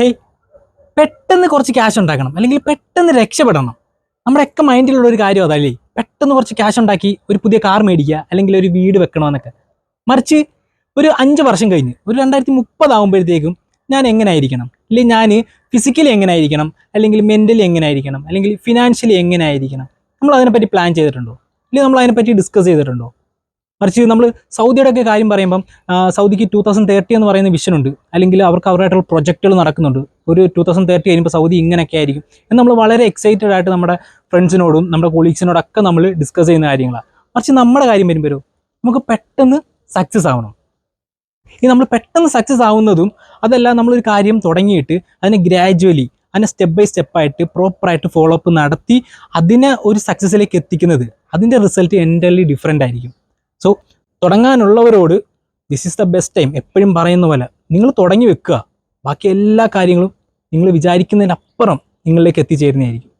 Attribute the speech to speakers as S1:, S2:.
S1: Hey, പെട്ടെന്ന് കുറച്ച് cash ഉണ്ടാക്കണം, അല്ലെങ്കിൽ പെട്ടെന്ന് രക്ഷപ്പെടണം. നമ്മുടെയൊക്കെ മൈൻഡിലുള്ള ഒരു കാര്യം അതല്ലേ, പെട്ടെന്ന് കുറച്ച് ക്യാഷ് ഉണ്ടാക്കി ഒരു പുതിയ കാർ മേടിക്കുക, അല്ലെങ്കിൽ ഒരു വീട് വെക്കണമെന്നൊക്കെ. മറിച്ച് ഒരു 5 വർഷം കഴിഞ്ഞ് ഒരു 2030 ആകുമ്പോഴത്തേക്കും ഞാൻ എങ്ങനെ ആയിരിക്കണം, അല്ലെങ്കിൽ ഞാൻ ഫിസിക്കലി എങ്ങനെ ആയിരിക്കണം, അല്ലെങ്കിൽ മെൻ്റലി എങ്ങനെ ആയിരിക്കണം, അല്ലെങ്കിൽ ഫിനാൻഷ്യലി എങ്ങനെ ആയിരിക്കണം, നമ്മൾ അതിനെപ്പറ്റി പ്ലാൻ ചെയ്തിട്ടുണ്ടോ? അല്ലെങ്കിൽ നമ്മൾ അതിനെപ്പറ്റി ഡിസ്കസ് ചെയ്തിട്ടുണ്ടോ? മറിച്ച് നമ്മൾ സൗദിയുടെ ഒക്കെ കാര്യം പറയുമ്പം സൗദിക്ക് 2030 എന്ന് പറയുന്ന വിഷൻ ഉണ്ട്, അല്ലെങ്കിൽ അവർക്ക് അവരുമായിട്ടുള്ള പ്രൊജക്റ്റുകൾ നടക്കുന്നുണ്ട്. ഒരു 2030 കഴിയുമ്പോൾ സൗദി ഇങ്ങനെയൊക്കെ ആയിരിക്കും എന്ന് നമ്മൾ വളരെ എക്സൈറ്റഡ് ആയിട്ട് നമ്മുടെ ഫ്രണ്ട്സിനോടും നമ്മുടെ കൊളീഗ്സിനോടൊക്കെ നമ്മൾ ഡിസ്കസ് ചെയ്യുന്ന കാര്യങ്ങളാണ്. മറിച്ച് നമ്മുടെ കാര്യം വരുമ്പോഴോ, നമുക്ക് പെട്ടെന്ന് സക്സസ് ആവണം. ഈ നമ്മൾ പെട്ടെന്ന് സക്സസ് ആവുന്നതും അതെല്ലാം നമ്മളൊരു കാര്യം തുടങ്ങിയിട്ട് അതിനെ ഗ്രാജുവലി, അതിനെ സ്റ്റെപ്പ് ബൈ സ്റ്റെപ്പായിട്ട് പ്രോപ്പറായിട്ട് ഫോളോ അപ്പ് നടത്തി അതിനെ ഒരു സക്സസ്സിലേക്ക് എത്തിക്കുന്നത്, അതിൻ്റെ റിസൾട്ട് എൻ്റർലി ഡിഫറെൻ്റ് ആയിരിക്കും. സോ തുടങ്ങാനുള്ളവരോട് this is the best time. എപ്പോഴും പറയുന്ന പോലെ നിങ്ങൾ തുടങ്ങി വെക്കുക, ബാക്കി എല്ലാ കാര്യങ്ങളും നിങ്ങൾ വിചാരിക്കുന്നതിനപ്പുറം നിങ്ങളിലേക്ക് എത്തിച്ചേരുന്നതായിരിക്കും.